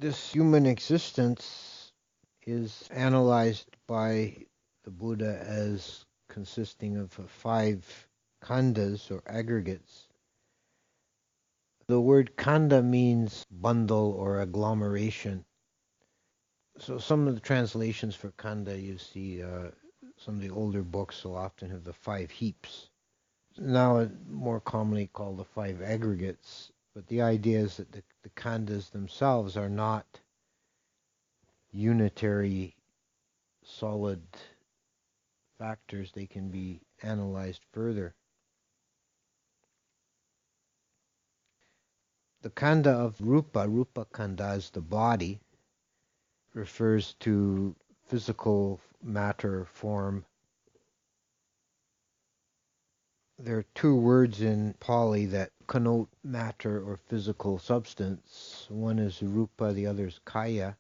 This human existence is analyzed by the Buddha as consisting of 5 khandhas or aggregates. The word khandha means bundle or agglomeration. So some of the translations for khandha you see, some of the older books will often have the 5 heaps. Now more commonly called the 5 aggregates. But the idea is that the khandhas themselves are not unitary solid factors. They can be analyzed further. The khandha of rupa khandha is the body, refers to physical matter form. There are 2 words in Pali that connote matter or physical substance. One is rupa, the other is kaya.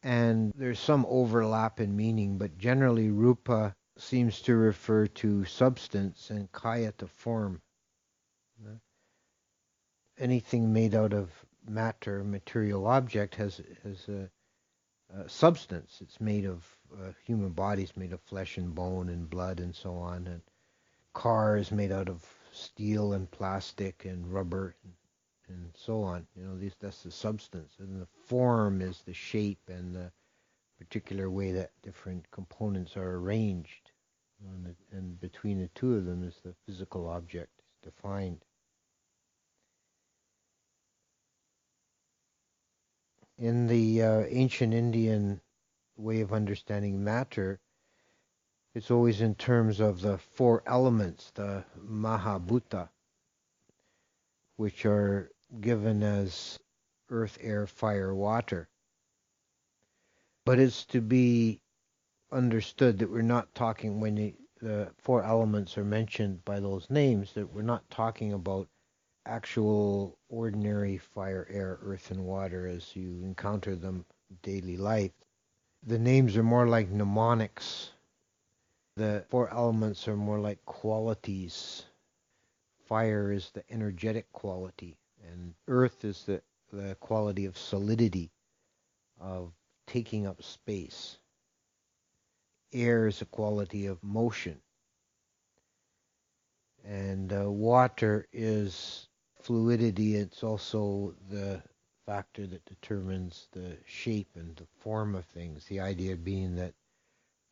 And there's some overlap in meaning, but generally rupa seems to refer to substance and kaya to form. Anything made out of matter, material object, has a substance. It's made of human bodies made of flesh and bone and blood and so on. And cars made out of steel and plastic and rubber and so on. That's the substance. And the form is the shape and the particular way that different components are arranged. And between the 2 of them is the physical object defined. In the ancient Indian way of understanding matter, it's always in terms of the 4 elements, the Mahabhuta, which are given as earth, air, fire, water. But it's to be understood that we're not talking, when the 4 elements are mentioned by those names, that we're not talking about actual ordinary fire, air, earth, and water as you encounter them in daily life. The names are more like mnemonics. The 4 elements are more like qualities. Fire is the energetic quality, and earth is the quality of solidity, of taking up space. Air is a quality of motion. And water is fluidity. It's also the factor that determines the shape and the form of things. The idea being that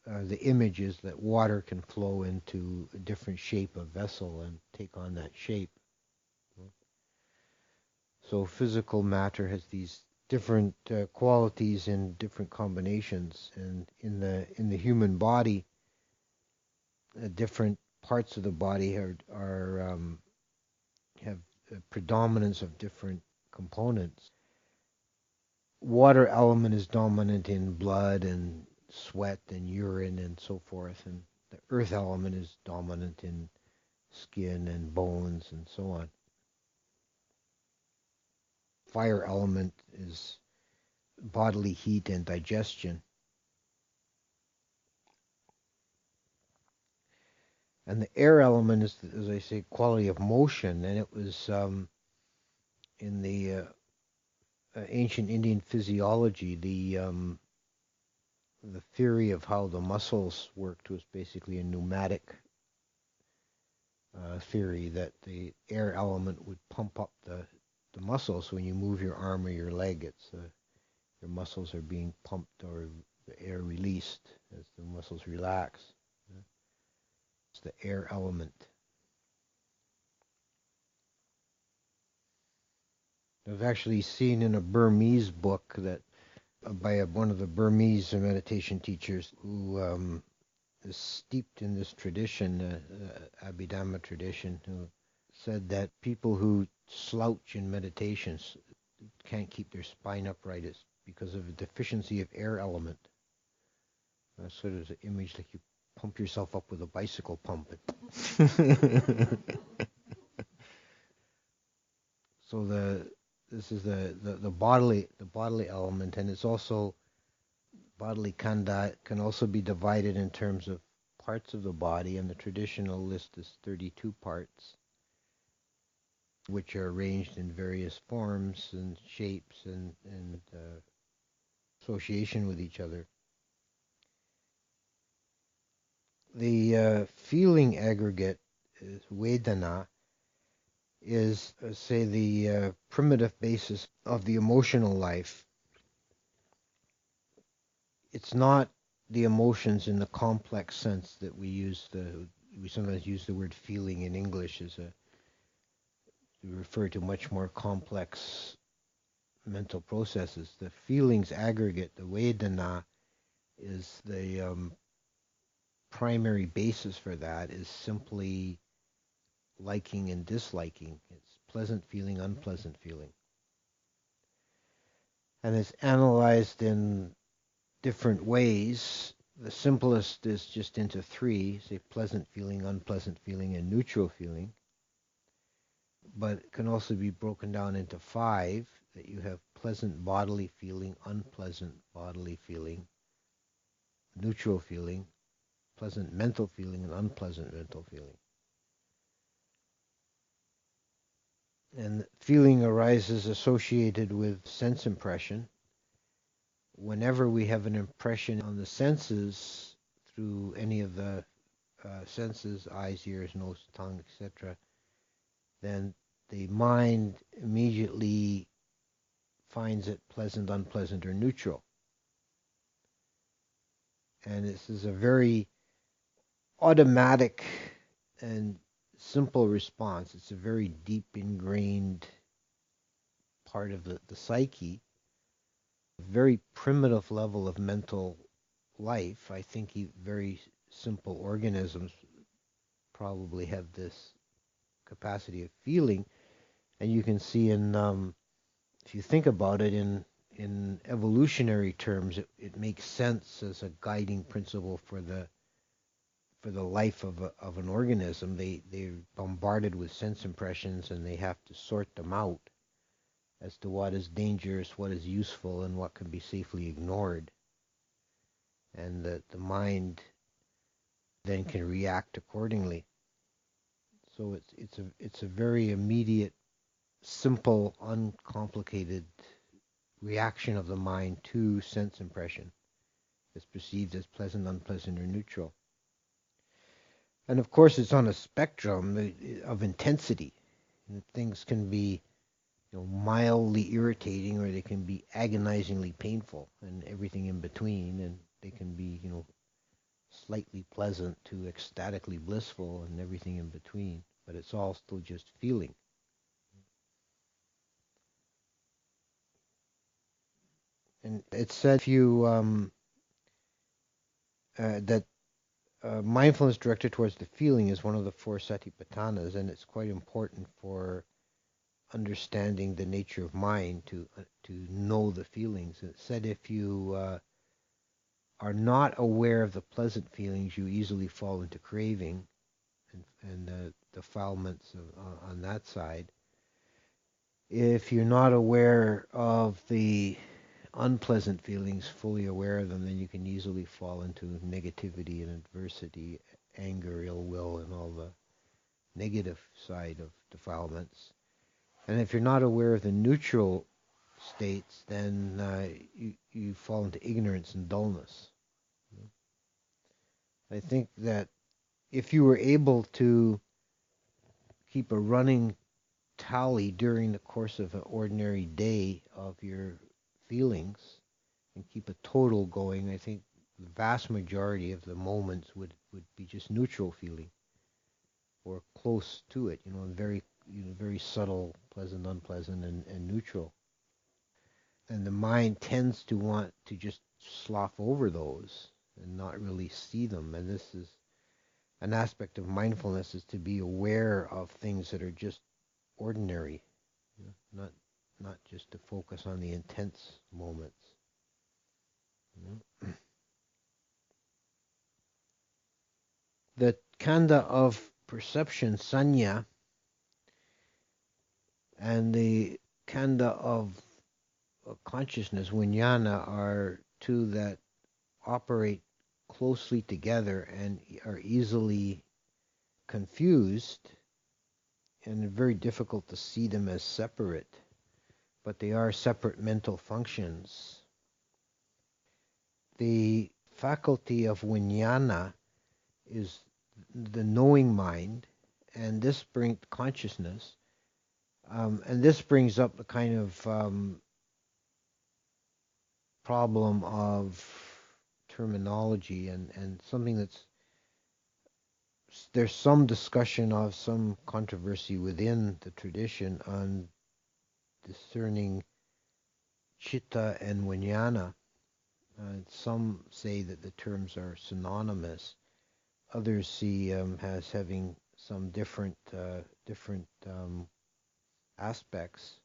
the image is that water can flow into a different shape of vessel and take on that shape. So physical matter has these different qualities in different combinations, and in the human body, different parts of the body have a predominance of different components. Water element is dominant in blood and sweat and urine and so forth, and the earth element is dominant in skin and bones and so on. Fire element is bodily heat and digestion. And the air element is, as I say, quality of motion, and it was in the ancient Indian physiology, the theory of how the muscles worked was basically a pneumatic theory, that the air element would pump up the muscles. When you move your arm or your leg, it's your muscles are being pumped or the air released as the muscles relax. It's the air element. I've actually seen in a Burmese book that by one of the Burmese meditation teachers who is steeped in this tradition, Abhidhamma tradition, who said that people who slouch in meditations can't keep their spine upright. It's because of a deficiency of air element. Sort of an image like you pump yourself up with a bicycle pump. So this is the bodily element, and it's also bodily khandha can also be divided in terms of parts of the body, and the traditional list is 32 parts. which are arranged in various forms and shapes and association with each other. The feeling aggregate is Vedana, is, say, the primitive basis of the emotional life. It's not the emotions in the complex sense that we sometimes use the word feeling in English we refer to much more complex mental processes. The feelings aggregate, the Vedana, is the primary basis for that is simply liking and disliking. It's pleasant feeling, unpleasant feeling. And it's analyzed in different ways. The simplest is just into three, say pleasant feeling, unpleasant feeling, and neutral feeling. But it can also be broken down into five, that you have pleasant bodily feeling, unpleasant bodily feeling, neutral feeling, pleasant mental feeling, and unpleasant mental feeling. And feeling arises associated with sense impression. Whenever we have an impression on the senses through any of the senses, eyes, ears, nose, tongue, etc., then the mind immediately finds it pleasant, unpleasant, or neutral. And this is a very automatic and simple response. It's a very deep ingrained part of the psyche, a very primitive level of mental life. I think very simple organisms probably have this capacity of feeling, and you can see if you think about it in evolutionary terms, it makes sense as a guiding principle for the life of an organism. They're bombarded with sense impressions, and they have to sort them out as to what is dangerous, what is useful, and what can be safely ignored. And the mind then can react accordingly. So it's a very immediate, simple, uncomplicated reaction of the mind to sense impression. It's perceived as pleasant, unpleasant, or neutral. And of course, it's on a spectrum of intensity. Things can be, mildly irritating, or they can be agonizingly painful, and everything in between. And they can be, slightly pleasant to ecstatically blissful, and everything in between. But it's all still just feeling. And it's said if you that mindfulness directed towards the feeling is one of the four satipatthanas, and it's quite important for understanding the nature of mind to know the feelings. It said if you are not aware of the pleasant feelings, you easily fall into craving and defilements on that side. If you're not aware of the unpleasant feelings, fully aware of them, then you can easily fall into negativity and adversity, anger, ill will, and all the negative side of defilements. And if you're not aware of the neutral states, then you fall into ignorance and dullness. I think that if you were able to keep a running tally during the course of an ordinary day of your feelings and keep a total going, I think the vast majority of the moments would be just neutral feeling or close to it, very subtle, pleasant, unpleasant, and neutral. And the mind tends to want to just slough over those and not really see them. And this is an aspect of mindfulness, is to be aware of things that are just ordinary, not just to focus on the intense moments. The khandha of perception, sanya, and the khandha of consciousness, vijnana, are two that operate closely together and are easily confused and very difficult to see them as separate, but they are separate mental functions. The faculty of vijnana is the knowing mind, and this brings consciousness, and this brings up the kind of problem of terminology and something there's some discussion of some controversy within the tradition on discerning chitta and vijnana. Some say that the terms are synonymous. Others see as having some different aspects.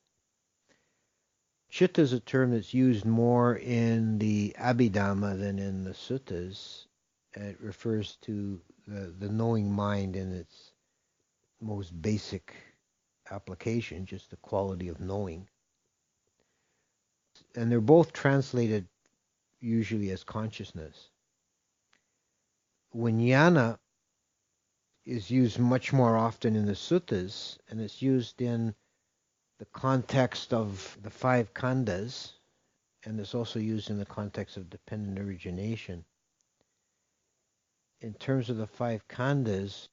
Chitta is a term that's used more in the Abhidhamma than in the suttas. It refers to the knowing mind in its most basic application, just the quality of knowing. And they're both translated usually as consciousness. Vijnana is used much more often in the suttas, and it's used in the context of the five khandhas, and it's also used in the context of dependent origination. In terms of the five khandhas,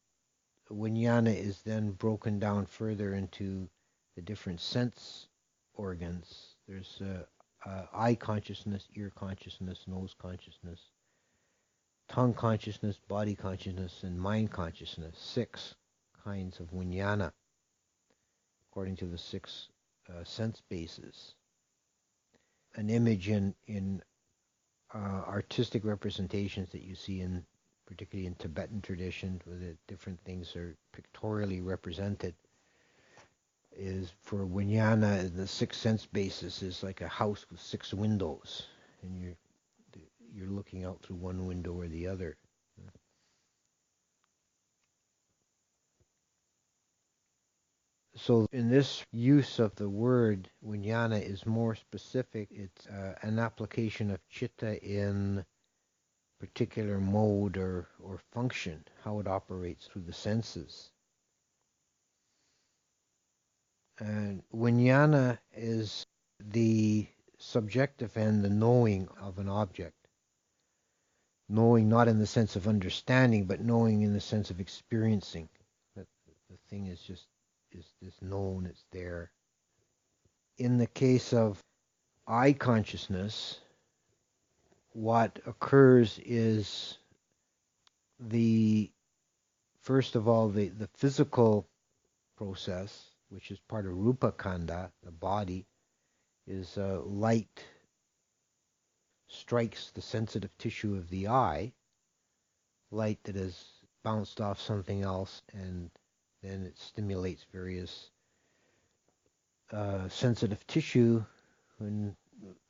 vijnana is then broken down further into the different sense organs. There's eye consciousness, ear consciousness, nose consciousness, tongue consciousness, body consciousness, and mind consciousness. 6 kinds of vijnana, according to the 6 sense bases. An image in artistic representations that you see in, particularly in Tibetan tradition, where the different things are pictorially represented, is for vijnana, the 6 sense basis is like a house with 6 windows, and you're looking out through one window or the other. So in this use of the word, vijnana is more specific. It's an application of chitta in particular mode or function, how it operates through the senses. And vijnana is the subjective and the knowing of an object. Knowing not in the sense of understanding, but knowing in the sense of experiencing. That the thing is known, it's there. In the case of eye consciousness, what occurs is first of all, the physical process, which is part of Rupa Khandha, the body, is light strikes the sensitive tissue of the eye, light that has bounced off something else, and then it stimulates various sensitive tissue. In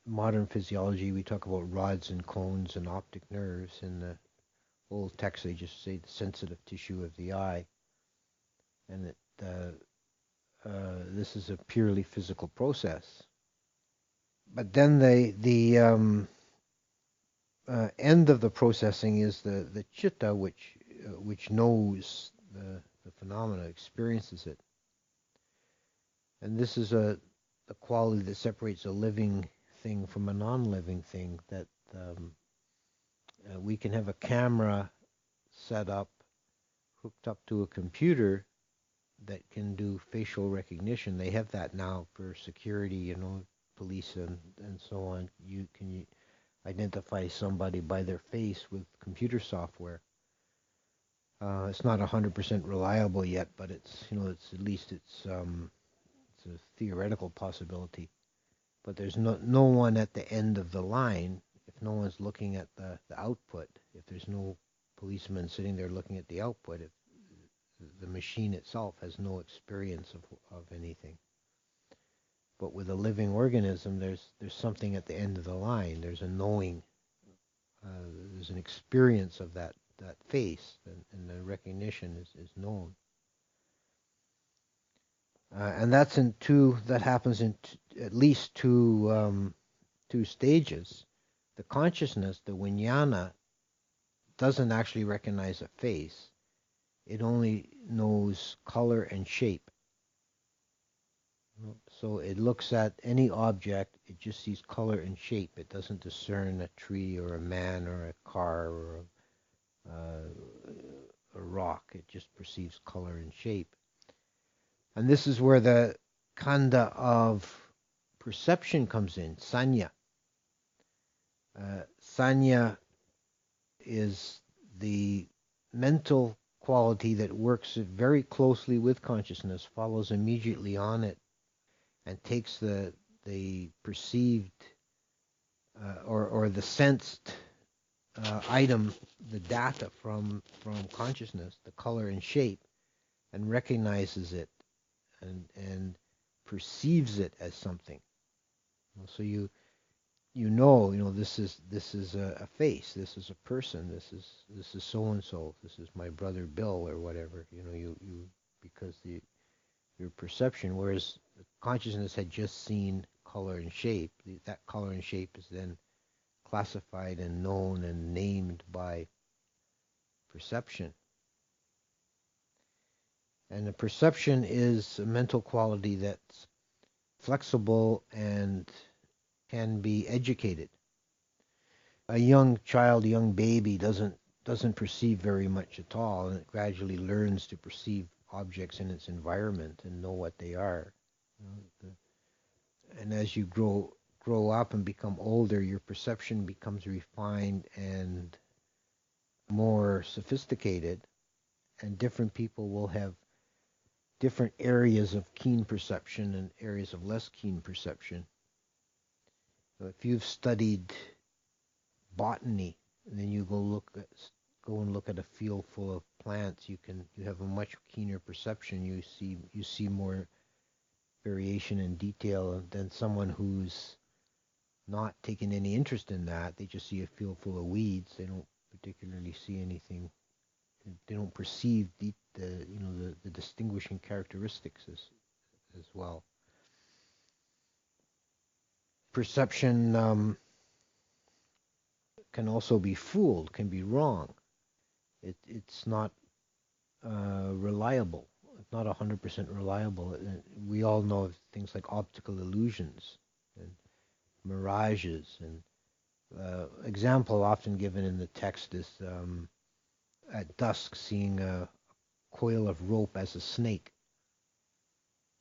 modern physiology, we talk about rods and cones and optic nerves. In the old text, they just say the sensitive tissue of the eye, and that this is a purely physical process. But then the end of the processing is the chitta, which knows the phenomena, experiences it. And this is the quality that separates a living thing from a non-living thing, that we can have a camera set up, hooked up to a computer that can do facial recognition. They have that now for security, police and so on. You can identify somebody by their face with computer software. It's not 100% reliable yet, but it's at least it's a theoretical possibility. But there's no one at the end of the line. If no one's looking at the output, if there's no policeman sitting there looking at the output, if the machine itself has no experience of anything. But with a living organism, there's something at the end of the line. There's a knowing. There's an experience of that face, and the recognition is known. And that happens in at least two stages. The consciousness, the vijnana, doesn't actually recognize a face. It only knows color and shape. So it looks at any object, it just sees color and shape. It doesn't discern a tree or a man or a car or a rock. It just perceives color and shape. And this is where the khandha of perception comes in, sanya. Sanya is the mental quality that works very closely with consciousness, follows immediately on it, and takes the perceived or the sensed item, the data from consciousness, the color and shape, and recognizes it and perceives it as something. So you know this is a face, this is a person, this is so and so, this is my brother Bill or whatever. You because your perception, whereas consciousness had just seen color and shape, that color and shape is then classified and known and named by perception. And the perception is a mental quality that's flexible and can be educated. A young child, a young baby doesn't perceive very much at all, and it gradually learns to perceive objects in its environment and know what they are. And as you grow up and become older, your perception becomes refined and more sophisticated, and different people will have different areas of keen perception and areas of less keen perception. So if you've studied botany, and then you go and look at a field full of plants, you have a much keener perception. You see more variation and detail than someone who's not taking any interest in that. They just see a field full of weeds. They don't particularly see anything. They don't perceive the distinguishing characteristics as well. Perception can also be fooled, can be wrong. It's not reliable. It's not 100% reliable. We all know of things like optical illusions and mirages. And example often given in the text is at dusk seeing a coil of rope as a snake,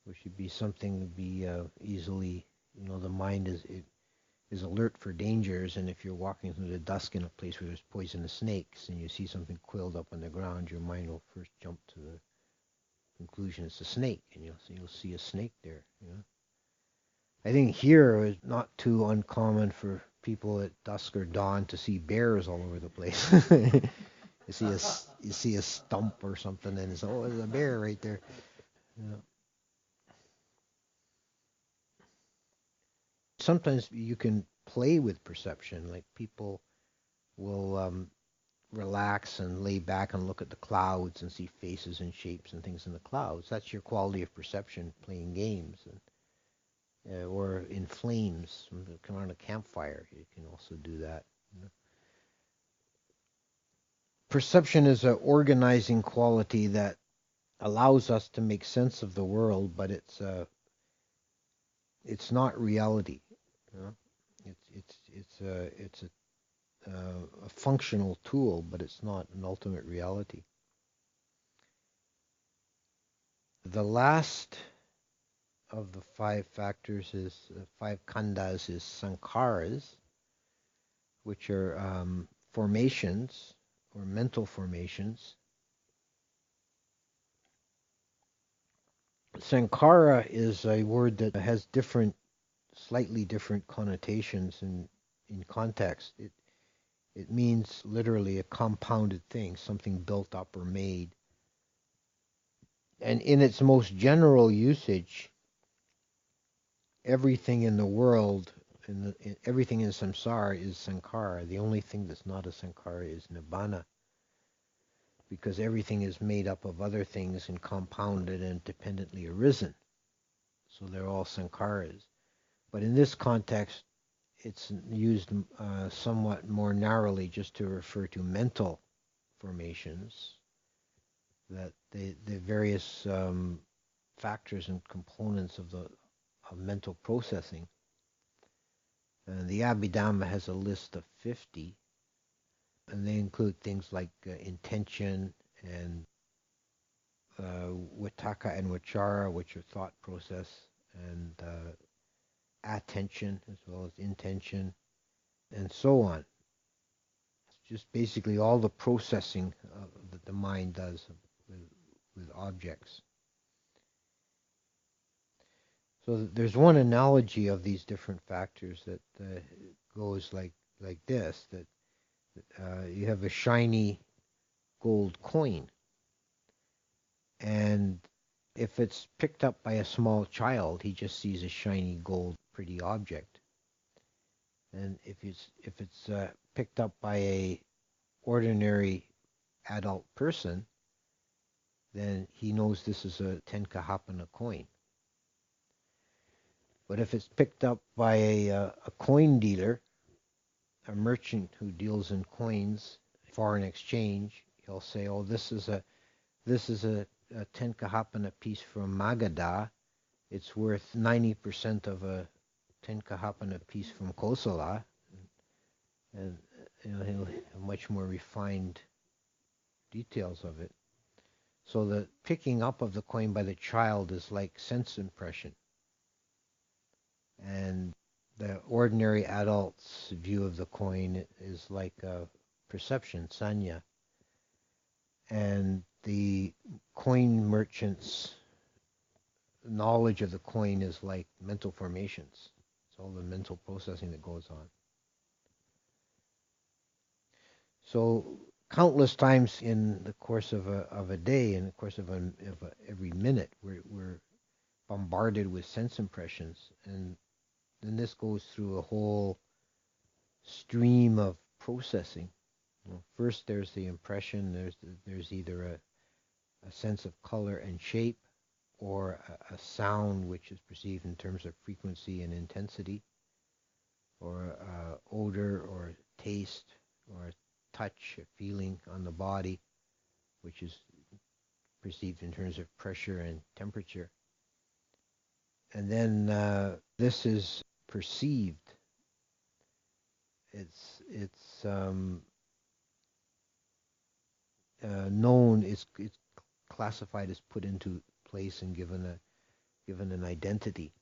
which would be something to be easily, the mind is alert for dangers, and if you're walking through the dusk in a place where there's poisonous snakes and you see something coiled up on the ground, your mind will first jump to the conclusion it's a snake, and you'll see a snake there. I think here it's not too uncommon for people at dusk or dawn to see bears all over the place. You see a stump or something, and it's, oh, there's a bear right there. Yeah. Sometimes you can play with perception, like people will relax and lay back and look at the clouds and see faces and shapes and things in the clouds. That's your quality of perception, playing games, or in flames, come around a campfire. You can also do that. Perception is an organizing quality that allows us to make sense of the world, but it's not reality. You know? It's a functional tool, but it's not an ultimate reality. The last of the five factors is five khandhas is sankharas, which are formations or mental formations. Sankhara is a word that has slightly different connotations in context. It means literally a compounded thing, something built up or made. And in its most general usage, everything in the world, everything in samsara is sankhara. The only thing that's not a sankhara is nibbana, because everything is made up of other things and compounded and dependently arisen. So they're all sankharas. But in this context, it's used somewhat more narrowly just to refer to mental formations, that the various factors and components of mental processing. And the Abhidhamma has a list of 50, and they include things like intention and Vitakka and Vichara, which are thought process, and attention as well as intention, and so on. It's just basically all the processing that the mind does with objects. So there's one analogy of these different factors that goes like this, that you have a shiny gold coin, and if it's picked up by a small child, he just sees a shiny gold pretty object. And if it's picked up by a ordinary adult person, then he knows this is a 10 kahapana coin. But if it's picked up by a coin dealer, a merchant who deals in coins, foreign exchange, he'll say, "Oh, this is a 10 kahapana piece from Magadha. It's worth 90% of a 10 kahapana piece from Kosala," and he'll have much more refined details of it. So the picking up of the coin by the child is like sense impression, and the ordinary adult's view of the coin is like a perception, sanya, and the coin merchant's knowledge of the coin is like mental formations. It's all the mental processing that goes on. So countless times in the course of a day, in the course of every minute, we're bombarded with sense impressions, and then this goes through a whole stream of processing. Well, first, there's the impression. There's either a sense of color and shape, or a sound which is perceived in terms of frequency and intensity, or odor, or taste, or touch, a feeling on the body, which is perceived in terms of pressure and temperature. And then this is perceived. It's known. It's classified as put into place and given an identity.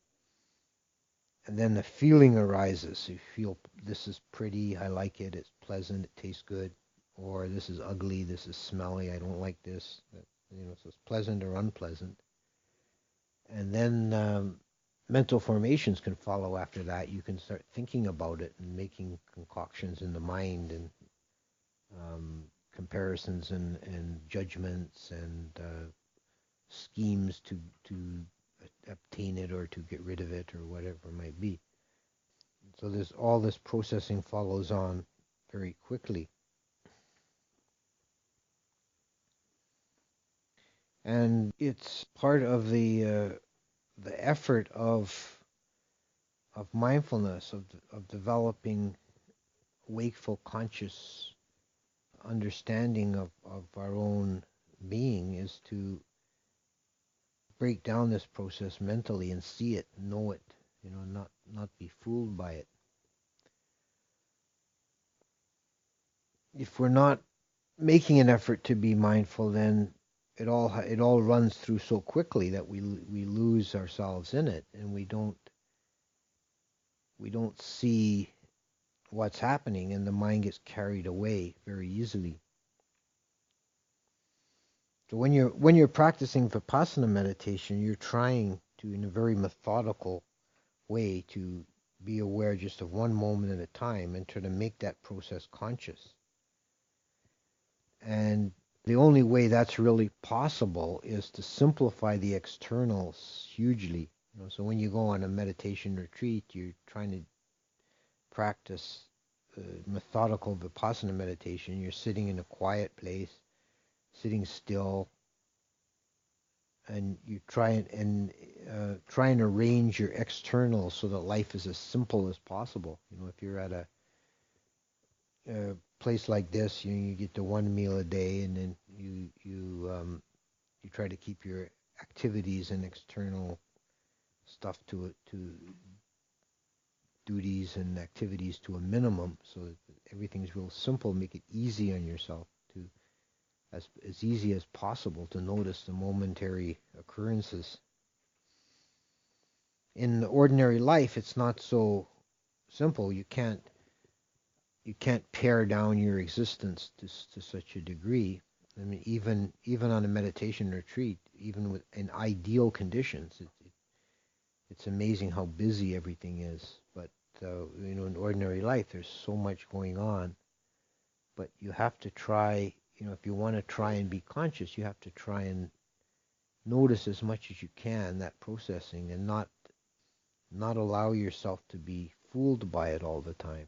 And then the feeling arises. You feel this is pretty, I like it, it's pleasant, it tastes good, or this is ugly, this is smelly, I don't like this. So it's pleasant or unpleasant. And then mental formations can follow after that. You can start thinking about it and making concoctions in the mind, and comparisons and judgments and schemes to obtain it or to get rid of it or whatever it might be. So there's all this processing follows on very quickly. And it's part of the effort of mindfulness, of developing wakeful, conscious understanding of our own being, is to break down this process mentally and see it, know it, not be fooled by it. If we're not making an effort to be mindful, then it all runs through so quickly that we lose ourselves in it, and we don't see what's happening, and the mind gets carried away very easily. So when you're practicing Vipassana meditation, you're trying to, in a very methodical way, to be aware just of one moment at a time and try to make that process conscious. And the only way that's really possible is to simplify the externals hugely. So when you go on a meditation retreat, you're trying to practice methodical Vipassana meditation. You're sitting in a quiet place, sitting still, and you try and arrange your externals so that life is as simple as possible. If you're at a place like this, you get to one meal a day, and then you try to keep your activities and external stuff to duties and activities to a minimum, so that everything's real simple. Make it easy on yourself, to as easy as possible to notice the momentary occurrences. In ordinary life, it's not so simple. You can't pare down your existence to such a degree. I mean, even on a meditation retreat, even with in ideal conditions, it's amazing how busy everything is. But in ordinary life, there's so much going on. But you have to try. If you want to try and be conscious, you have to try and notice as much as you can that processing, and not allow yourself to be fooled by it all the time.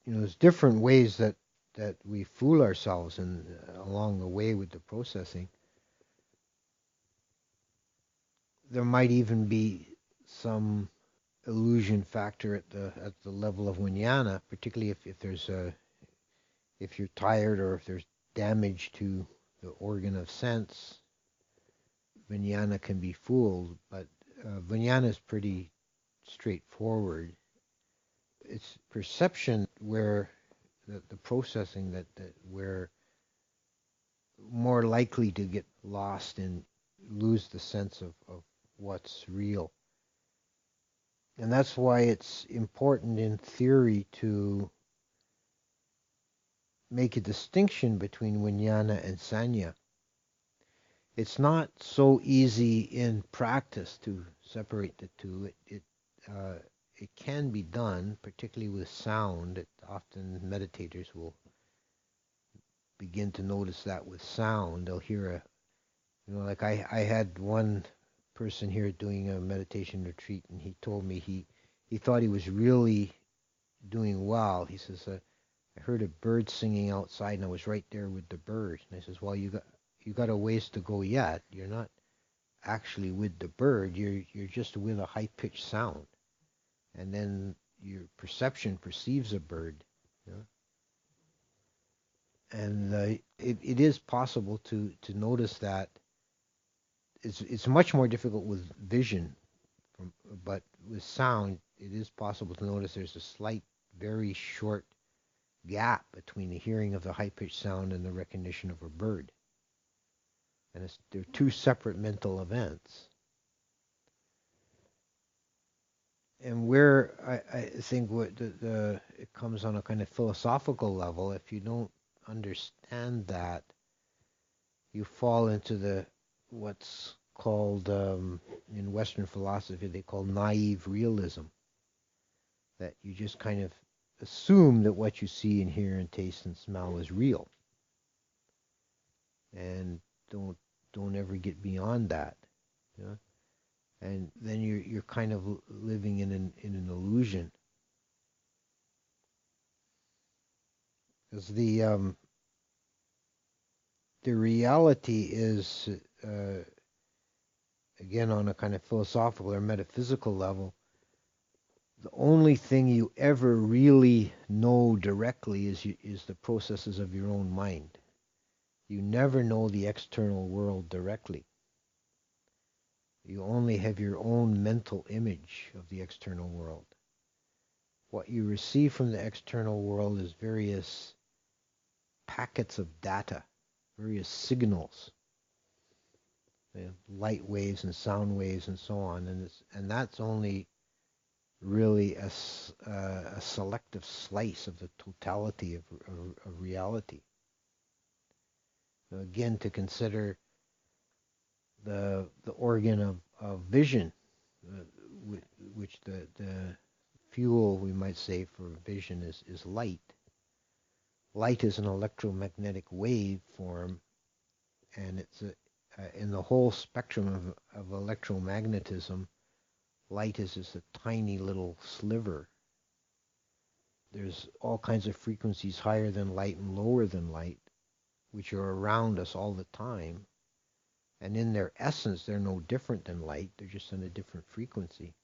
There's different ways that we fool ourselves and along the way with the processing. There might even be some illusion factor at the level of vijnana, particularly if you're tired, or if there's damage to the organ of sense. Vijnana can be fooled, but vijnana is pretty straightforward. It's perception where the processing that we're more likely to get lost and lose the sense of what's real. And that's why it's important in theory to make a distinction between vijnana and sanya. It's not so easy in practice to separate the two. It can be done, particularly with sound. Often meditators will begin to notice that with sound. They'll hear like I had one person here doing a meditation retreat, and he told me he thought he was really doing well. He says, I heard a bird singing outside, and I was right there with the bird. And I says, well, you got a ways to go yet. You're not actually with the bird. You're just with a high-pitched sound. And then your perception perceives a bird. And it is possible to notice that. It's much more difficult with vision, but with sound, it is possible to notice there's a slight, very short gap between the hearing of the high-pitched sound and the recognition of a bird. And they're two separate mental events. And where I think it comes on a kind of philosophical level, if you don't understand that, you fall into what's called, in Western philosophy, they call naive realism. That you just kind of assume that what you see and hear and taste and smell is real. And don't ever get beyond that. And then you're kind of living in an illusion. Because the reality is, again, on a kind of philosophical or metaphysical level, the only thing you ever really know directly is the processes of your own mind. You never know the external world directly. You only have your own mental image of the external world. What you receive from the external world is various packets of data, various signals, light waves and sound waves and so on, and that's only really a selective slice of the totality of reality. Again, to consider the organ of vision, which the fuel, we might say, for vision is light. Light is an electromagnetic wave form, and it's in the whole spectrum of electromagnetism, light is just a tiny little sliver. There's all kinds of frequencies higher than light and lower than light, which are around us all the time. And in their essence, they're no different than light. They're just on a different frequency.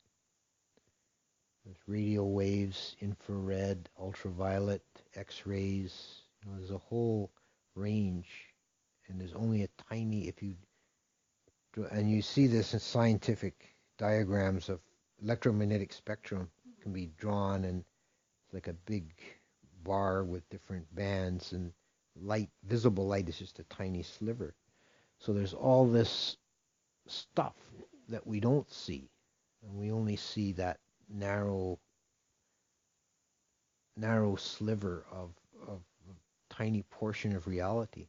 There's radio waves, infrared, ultraviolet, X-rays. There's a whole range. and there's only a tiny, and you see this in scientific diagrams of electromagnetic spectrum can be drawn, and it's like a big bar with different bands, and light, visible light is just a tiny sliver. So there's all this stuff that we don't see, and we only see that narrow sliver of a tiny portion of reality.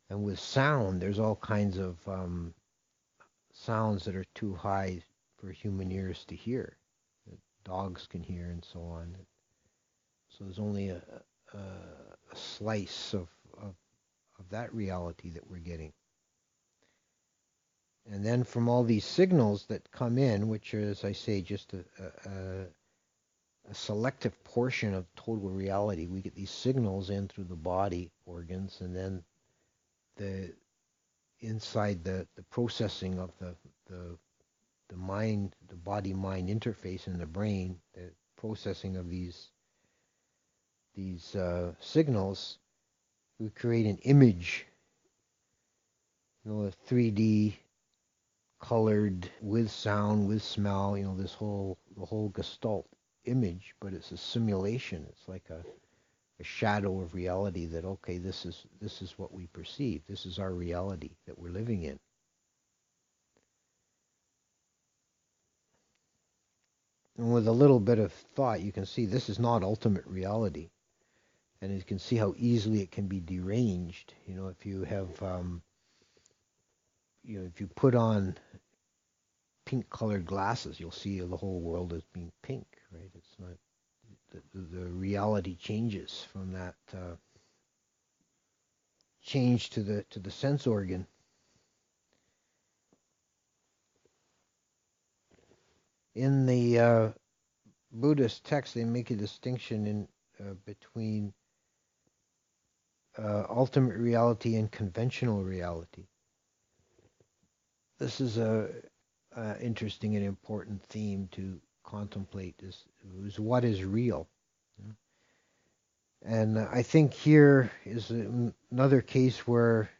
And with sound, there's all kinds of sounds that are too high for human ears to hear, that dogs can hear and so on. So there's only a slice of that reality that we're getting. And then from all these signals that come in, which are, as I say, just a selective portion of total reality, we get these signals in through the body organs, and then the inside the processing of the mind, the body-mind interface in the brain, the processing of these signals, we create an image, a 3D colored with sound, with smell, the whole gestalt image, but it's a simulation. It's like a shadow of reality that, okay, this is what we perceive. This is our reality that we're living in. And with a little bit of thought, you can see this is not ultimate reality. And you can see how easily it can be deranged. If you have, if you put on pink-colored glasses, you'll see the whole world as being pink, right? It's not, the reality changes from that change to the sense organ. In the Buddhist text, they make a distinction between ultimate reality and conventional reality. This is a interesting and important theme to contemplate, is what is real. And I think here is another case where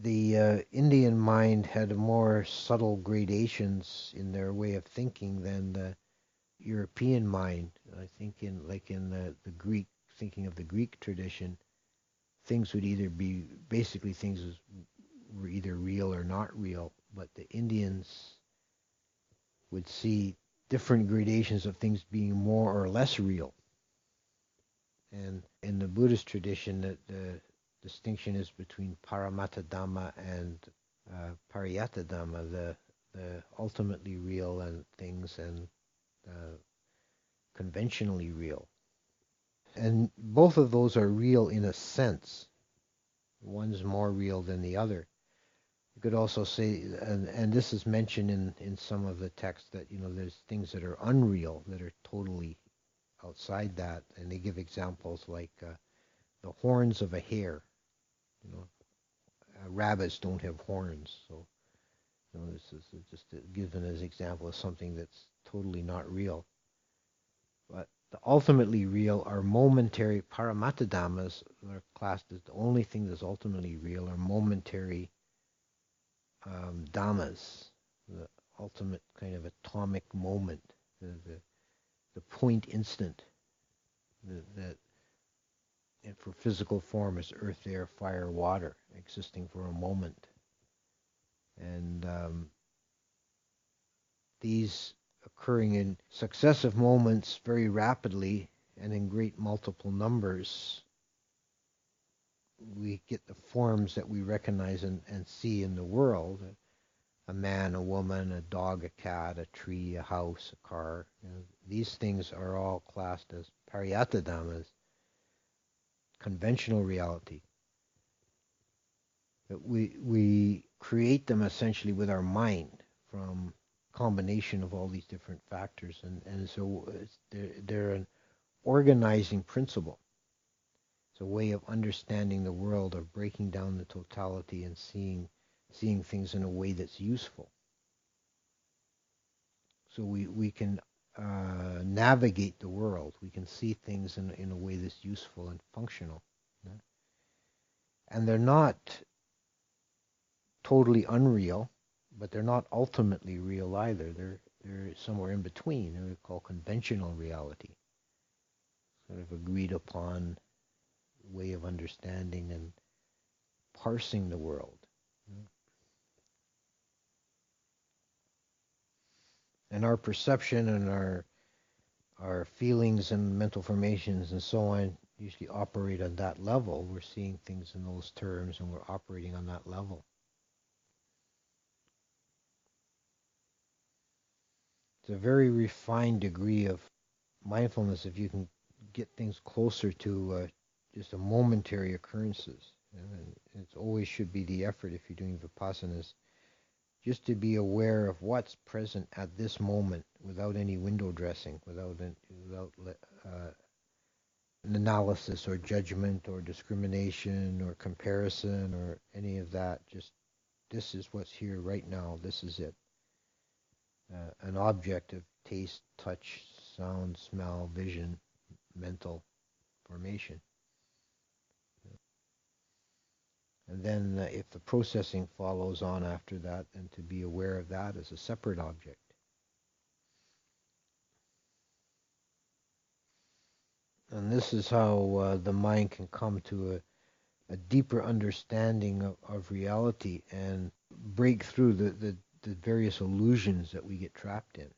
the Indian mind had more subtle gradations in their way of thinking than the European mind. I think in the Greek, thinking of the Greek tradition, things would either be, basically things were either real or not real, but the Indians would see different gradations of things being more or less real. And in the Buddhist tradition, the distinction is between Paramatta Dhamma and Pariyata Dhamma, the ultimately real and things, and conventionally real. And both of those are real in a sense. One's more real than the other. You could also say, and this is mentioned in some of the text, that there's things that are unreal, that are totally outside that, and they give examples like the horns of a hare. Rabbits don't have horns, so this is just given as an example of something that's totally not real. But the ultimately real are momentary paramatta dhammas, are classed as the only thing that's ultimately real, are momentary dhammas, the ultimate kind of atomic moment, the point instant, that for physical form is earth, air, fire, water, existing for a moment. And these occurring in successive moments very rapidly and in great multiple numbers, we get the forms that we recognize and see in the world. A man, a woman, a dog, a cat, a tree, a house, a car. These things are all classed as pariyata dhammas, conventional reality. That we create them essentially with our mind from combination of all these different factors, and so they're an organizing principle. It's a way of understanding the world, of breaking down the totality and seeing things in a way that's useful. So we can navigate the world. We can see things in a way that's useful and functional. And they're not totally unreal, but they're not ultimately real either. They're somewhere in between. They're called conventional reality, sort of agreed upon way of understanding and parsing the world. And our perception and our feelings and mental formations and so on usually operate on that level. We're seeing things in those terms and we're operating on that level. It's a very refined degree of mindfulness if you can get things closer to just a momentary occurrences. And it always should be the effort if you're doing vipassanas, just to be aware of what's present at this moment without any window dressing, without an analysis or judgment or discrimination or comparison or any of that. Just this is what's here right now. This is it. An object of taste, touch, sound, smell, vision, mental formation. And then if the processing follows on after that, then to be aware of that as a separate object. And this is how the mind can come to a deeper understanding of reality and break through the various illusions that we get trapped in.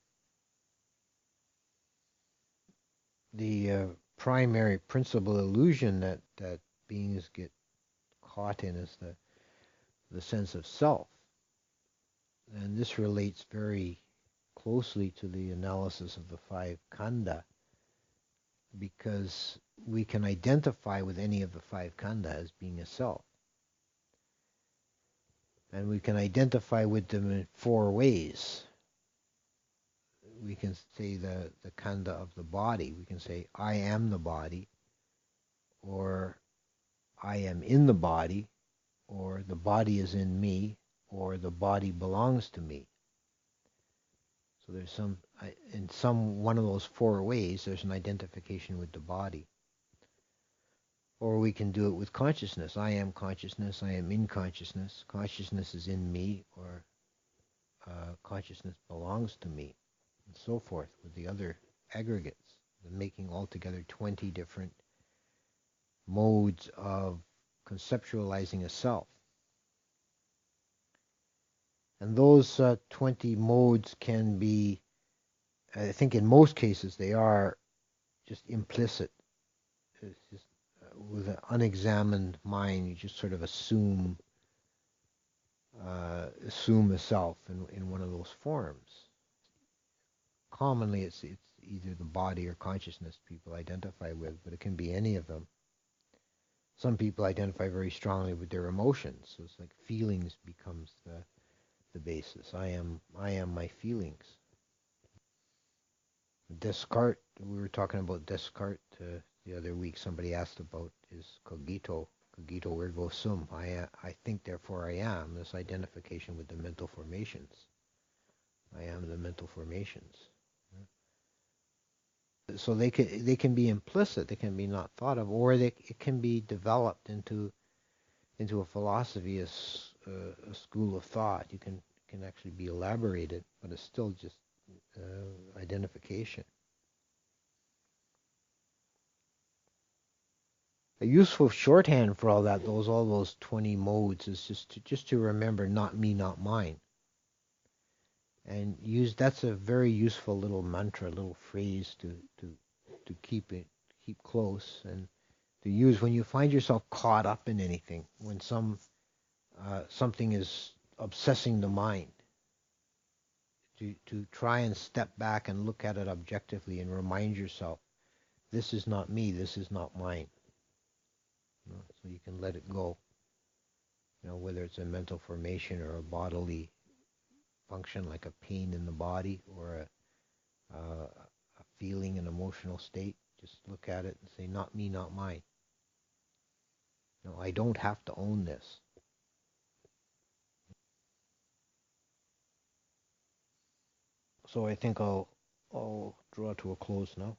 The primary principal illusion that beings get caught in is the sense of self. And this relates very closely to the analysis of the five Khandhas, because we can identify with any of the five Khandhas as being a self. And we can identify with them in four ways. We can say the Khandha of the body. We can say, I am the body, or I am in the body, or the body is in me, or the body belongs to me. So there's in one of those four ways, there's an identification with the body. Or we can do it with consciousness. I am consciousness, I am in consciousness, consciousness is in me, or consciousness belongs to me, and so forth with the other aggregates, making altogether 20 different modes of conceptualizing a self. And those 20 modes can be, I think in most cases they are just implicit. It's just, with an unexamined mind, you just sort of assume a self in one of those forms. Commonly it's either the body or consciousness people identify with, but it can be any of them. Some people identify very strongly with their emotions, so it's like feelings becomes the basis. I am my feelings. Descartes, we were talking about Descartes the other week. Somebody asked about his cogito ergo sum. I think, therefore I am. This identification with the mental formations. I am the mental formations. So they can be implicit. They can be not thought of, or it can be developed into a philosophy, a school of thought. You can actually be elaborated, but it's still just identification. A useful shorthand for all those 20 modes is just to remember not me, not mine. And that's a very useful little mantra, little phrase to keep close and to use when you find yourself caught up in anything, when something is obsessing the mind. To try and step back and look at it objectively and remind yourself, this is not me, this is not mine. So you can let it go. Whether it's a mental formation or a bodily function like a pain in the body or a feeling, an emotional state, just look at it and say, not me, not mine. I don't have to own this. So I think I'll draw to a close now.